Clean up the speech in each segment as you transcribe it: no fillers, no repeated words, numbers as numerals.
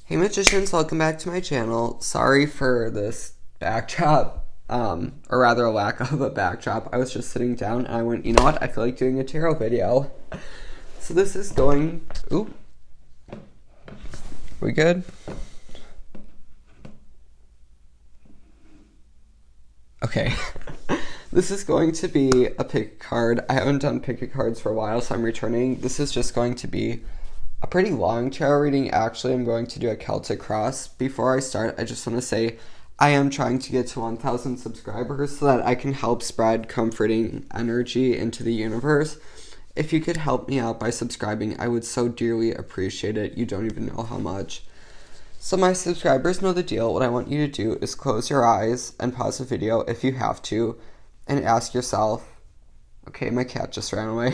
Hey magicians, welcome back to my channel. Sorry for this backdrop, or rather a lack of a backdrop. I was just sitting down and I went, you know what, I feel like doing a tarot video. So this is going, ooh, we good? Okay, this is going to be a pick a card. I haven't done pick a cards for a while, so I'm returning. This is just going to be a pretty long tarot reading. Actually, I'm going to do a Celtic cross. Before I start, I just want to say I am trying to get to 1,000 subscribers so that I can help spread comforting energy into the universe. If you could help me out by subscribing, I would so dearly appreciate it. You don't even know how much. So my subscribers know the deal. What I want you to do is close your eyes and pause the video if you have to and ask yourself, okay, my cat just ran away.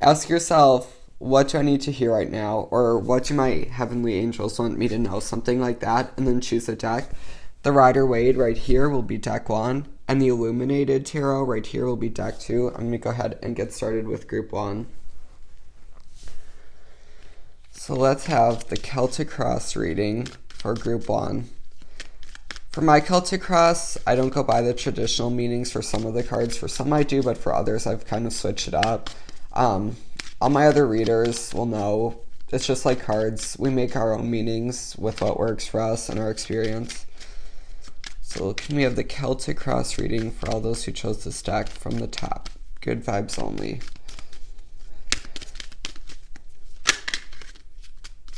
Ask yourself, what do I need to hear right now? Or what do my heavenly angels want me to know? Something like that. And then choose a deck. The Rider Waite right here will be deck 1. And the Illuminated Tarot right here will be deck 2. I'm going to go ahead and get started with group 1. So let's have the Celtic Cross reading for group 1. For my Celtic Cross, I don't go by the traditional meanings for some of the cards. For some I do, but for others I've kind of switched it up. All my other readers will know it's just like cards. We make our own meanings with what works for us and our experience. So can we have the Celtic Cross reading for all those who chose this deck from the top? Good vibes only.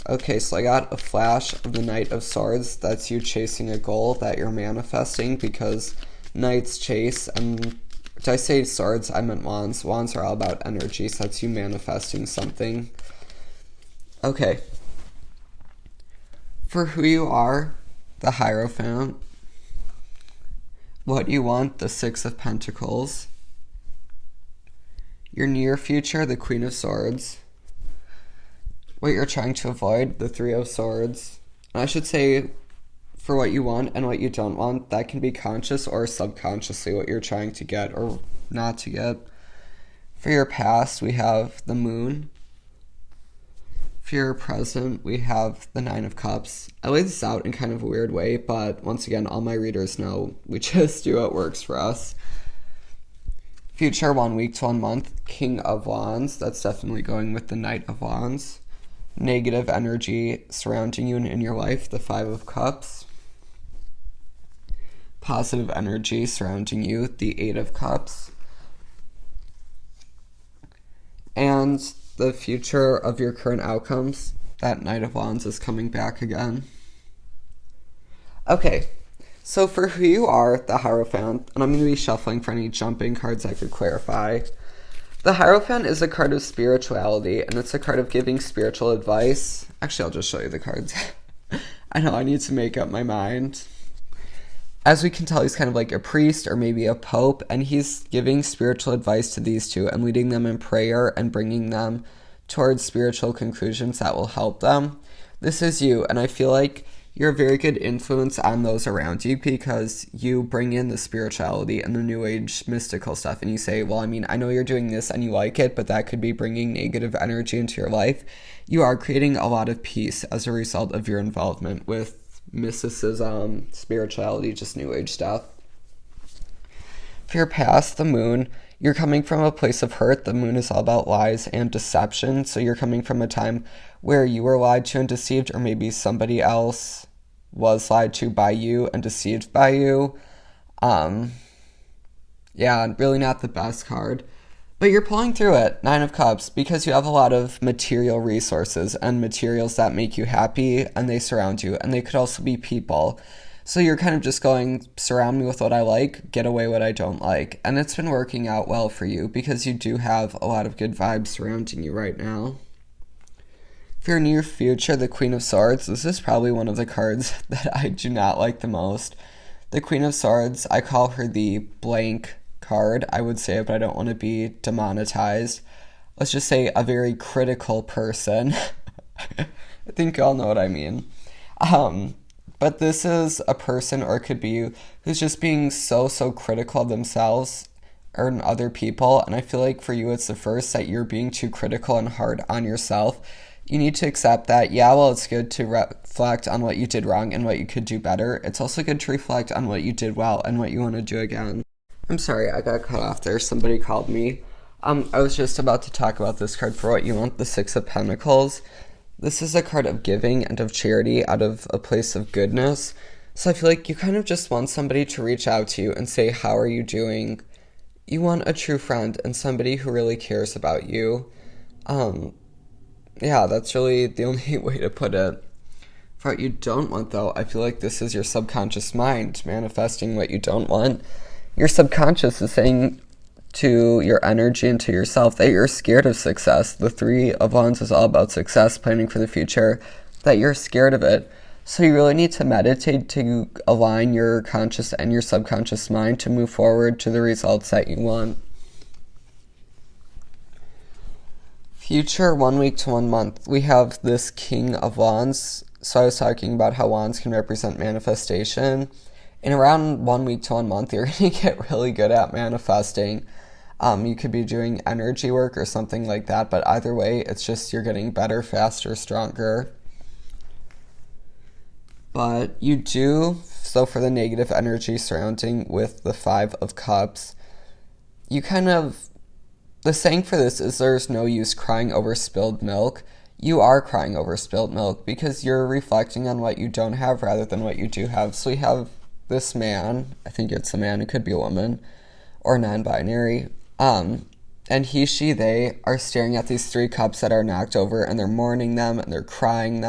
Okay, so I got a flash of the Knight of Swords. That's you chasing a goal that you're manifesting, because knights chase, and did I say swords? I meant wands. Wands are all about energy, so that's you manifesting something. Okay. For who you are, the Hierophant. What you want, the Six of Pentacles. Your near future, the Queen of Swords. What you're trying to avoid, the Three of Swords. And I should say, for what you want and what you don't want, that can be conscious or subconsciously what you're trying to get or not to get. For your past, we have the Moon. For your present, we have the Nine of Cups. I laid this out in kind of a weird way, but once again, all my readers know we just do what works for us. Future, 1 week to 1 month, King of Wands. That's definitely going with the Knight of Wands. Negative energy surrounding you and in your life, the Five of Cups. Positive energy surrounding you, the Eight of Cups. And the future of your current outcomes, that Knight of Wands is coming back again. Okay, so for who you are, the Hierophant, and I'm going to be shuffling for any jumping cards I could clarify. The Hierophant is a card of spirituality, and it's a card of giving spiritual advice. Actually, I'll just show you the cards. I know, I need to make up my mind. As we can tell, he's kind of like a priest or maybe a pope, and he's giving spiritual advice to these two and leading them in prayer and bringing them towards spiritual conclusions that will help them. This is you, and I feel like you're a very good influence on those around you because you bring in the spirituality and the new age mystical stuff, and you say, well, I mean, I know you're doing this and you like it, but that could be bringing negative energy into your life. You are creating a lot of peace as a result of your involvement with mysticism, spirituality, just new age stuff. For your past, the Moon, you're coming from a place of hurt. The Moon is all about lies and deception, so you're coming from a time where you were lied to and deceived, or maybe somebody else was lied to by you and deceived by you. Yeah, really not the best card. But you're pulling through it, Nine of Cups, because you have a lot of material resources and materials that make you happy, and they surround you, and they could also be people. So you're kind of just going, surround me with what I like, get away what I don't like. And it's been working out well for you because you do have a lot of good vibes surrounding you right now. For your near future, the Queen of Swords, this is probably one of the cards that I do not like the most. The Queen of Swords, I call her the blank card. I would say it, but I don't want to be demonetized. Let's just say a very critical person. I think you all know what I mean. But this is a person, or it could be you, who's just being so critical of themselves or other people. And I feel like for you, it's the first that you're being too critical and hard on yourself. You need to accept that, yeah, well, it's good to reflect on what you did wrong and what you could do better. It's also good to reflect on what you did well and what you want to do again. I'm sorry, I got cut off there. Somebody called me. I was just about to talk about this card for what you want, the Six of Pentacles. This is a card of giving and of charity out of a place of goodness. So I feel like you kind of just want somebody to reach out to you and say, how are you doing? You want a true friend and somebody who really cares about you. Yeah, that's really the only way to put it. For what you don't want, though, I feel like this is your subconscious mind manifesting what you don't want. Your subconscious is saying to your energy and to yourself that you're scared of success. The Three of Wands is all about success, planning for the future, that you're scared of it. So you really need to meditate to align your conscious and your subconscious mind to move forward to the results that you want. Future 1 week to 1 month. We have this King of Wands. So I was talking about how wands can represent manifestation. In around 1 week to 1 month, you're going to get really good at manifesting. You could be doing energy work or something like that, but either way, it's just you're getting better, faster, stronger. But you do, so for the negative energy surrounding with the Five of Cups, you kind of, the saying for this is there's no use crying over spilled milk. You are crying over spilled milk because you're reflecting on what you don't have rather than what you do have. So we have this man, I think it's a man, it could be a woman, or non-binary, and he, she, they are staring at these 3 cups that are knocked over, and they're mourning them, and they're crying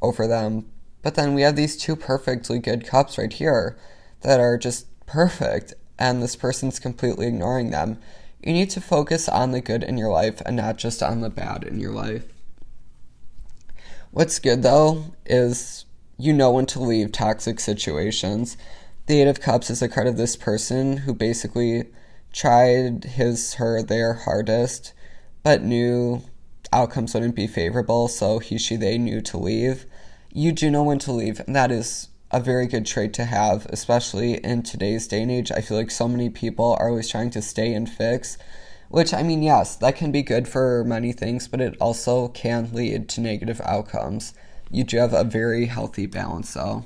over them. But then we have these 2 perfectly good cups right here that are just perfect, and this person's completely ignoring them. You need to focus on the good in your life and not just on the bad in your life. What's good, though, is you know when to leave toxic situations. The Eight of Cups is a card of this person who basically tried their hardest, but knew outcomes wouldn't be favorable, so he, she, they knew to leave. You do know when to leave, and that is a very good trait to have, especially in today's day and age. I feel like so many people are always trying to stay and fix, which, I mean, yes, that can be good for many things, but it also can lead to negative outcomes. You do have a very healthy balance, though.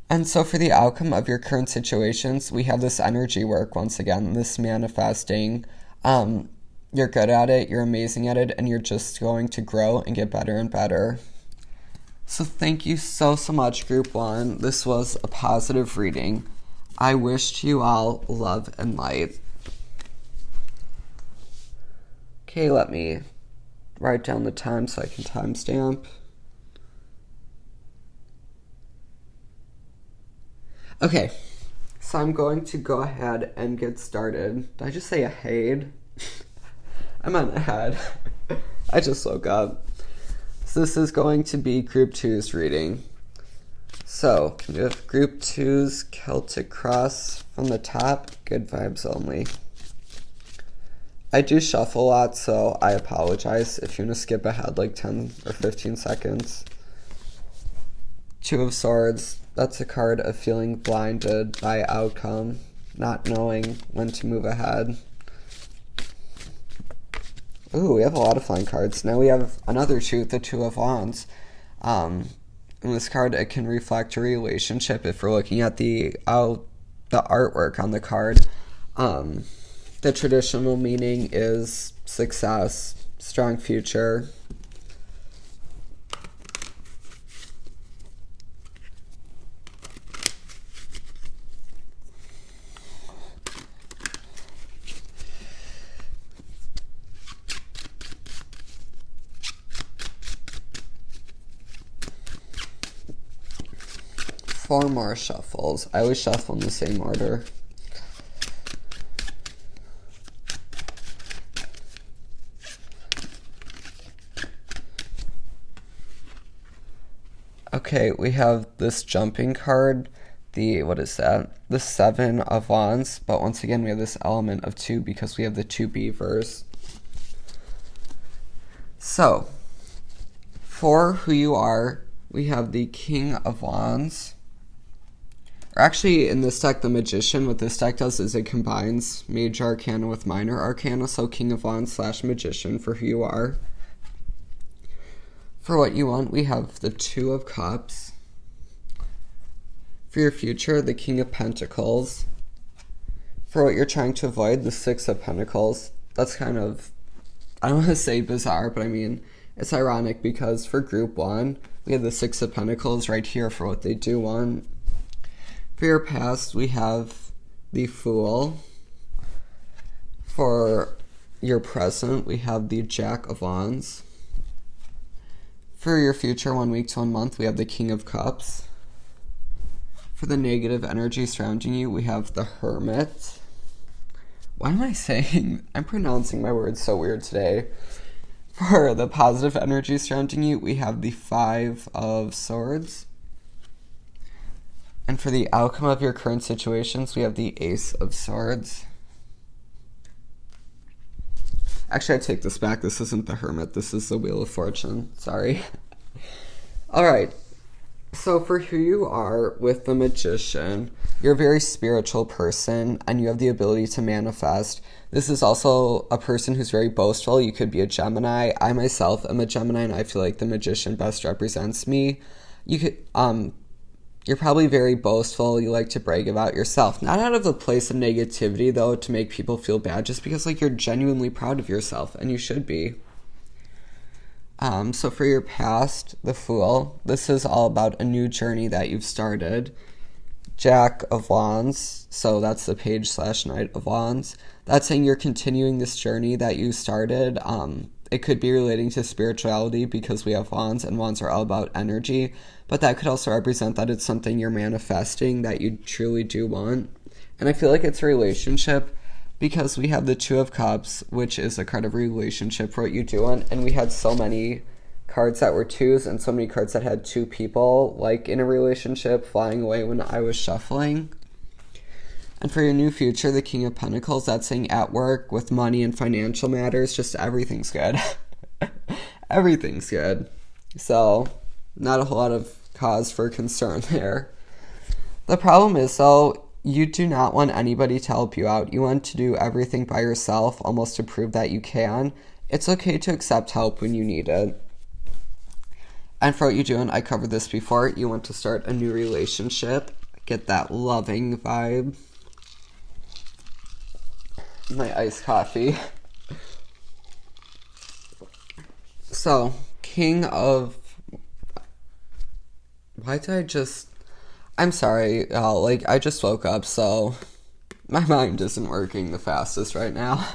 And so for the outcome of your current situations, we have this energy work, once again, this manifesting. You're good at it, you're amazing at it, and you're just going to grow and get better and better. So thank you so much, Group 1. This was a positive reading. I wish you all love and light. Okay, let me write down the time so I can timestamp. Okay, so I'm going to go ahead and get started. Did I just say ahead? I meant ahead. I just woke up. So this is going to be Group 2's reading. So, we have Group 2's Celtic Cross from the top, good vibes only. I do shuffle a lot, so I apologize if you want to skip ahead like 10 or 15 seconds. Two of Swords, that's a card of feeling blinded by outcome, not knowing when to move ahead. Ooh, we have a lot of flying cards. Now we have another two, the Two of Wands. In this card, it can reflect a relationship if we're looking at the artwork on the card. The traditional meaning is success, strong future. Four more shuffles. I always shuffle in the same order. Okay, we have this jumping card, what is that? The Seven of Wands, but once again we have this element of two because we have the two beavers. So, for who you are, we have the King of Wands. Or actually, in this deck, the Magician, what this deck does is it combines Major Arcana with Minor Arcana, so King of Wands / Magician for who you are. For what you want, we have the Two of Cups. For your future, the King of Pentacles. For what you're trying to avoid, the Six of Pentacles. That's kind of, I don't want to say bizarre, but I mean, it's ironic because for group one, we have the Six of Pentacles right here for what they do want. For your past, we have the Fool. For your present, we have the Jack of Wands. For your future, 1 week to 1 month, we have the King of Cups. For the negative energy surrounding you, we have the Hermit. Why am I saying, I'm pronouncing my words so weird today. For the positive energy surrounding you, we have the Five of Swords. And for the outcome of your current situations, we have the Ace of Swords. Actually, I take this back. This isn't the Hermit. This is the Wheel of Fortune. Sorry. All right. So for who you are with the Magician, you're a very spiritual person and you have the ability to manifest. This is also a person who's very boastful. You could be a Gemini. I myself am a Gemini and I feel like the Magician best represents me. You could, you're probably very boastful. You like to brag about yourself. Not out of a place of negativity, though, to make people feel bad, just because, like, you're genuinely proud of yourself, and you should be. So for your past, the Fool, this is all about a new journey that you've started. Jack of Wands, so that's the Page/Knight of Wands. That's saying you're continuing this journey that you started. It could be relating to spirituality because we have wands and wands are all about energy, but that could also represent that it's something you're manifesting that you truly do want. And I feel like it's a relationship because we have the Two of Cups, which is a card of relationship for what you do want, and we had so many cards that were twos and so many cards that had two people like in a relationship flying away when I was shuffling. And for your new future, the King of Pentacles, that's saying at work, with money and financial matters, just everything's good. Everything's good. So, not a whole lot of cause for concern there. The problem is, though, you do not want anybody to help you out. You want to do everything by yourself, almost to prove that you can. It's okay to accept help when you need it. And for what you're doing, I covered this before, you want to start a new relationship, get that loving vibe. My iced coffee. So, King of... Why did I just... I'm sorry, I just woke up, so my mind isn't working the fastest right now.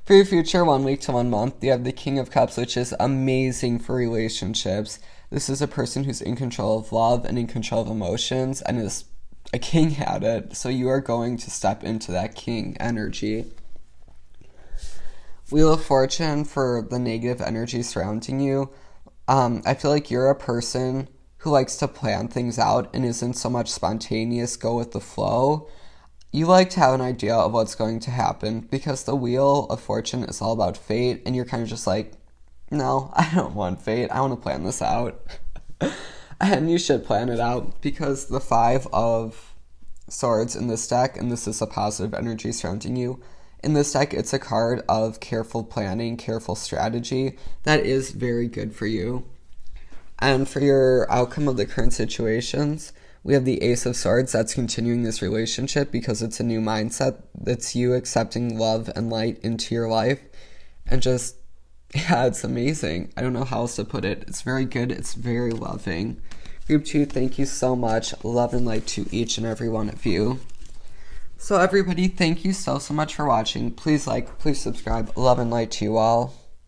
For your future, 1 week to 1 month, you have the King of Cups, which is amazing for relationships. This is a person who's in control of love and in control of emotions and is a king at it, so you are going to step into that king energy. Wheel of Fortune, for the negative energy surrounding you, I feel like you're a person who likes to plan things out and isn't so much spontaneous, go with the flow. You like to have an idea of what's going to happen because the Wheel of Fortune is all about fate, and you're kind of just like, no, I don't want fate, I want to plan this out. And you should plan it out because the Five of Swords in this deck, and this is a positive energy surrounding you, in this deck it's a card of careful planning, careful strategy that is very good for you. And for your outcome of the current situations, we have the Ace of Swords. That's continuing this relationship because it's a new mindset. That's you accepting love and light into your life. And just, yeah, it's amazing. I don't know how else to put it. It's very good. It's very loving. Group 2, thank you so much. Love and light to each and every one of you. So everybody, thank you so much for watching. Please like, please subscribe. Love and light to you all.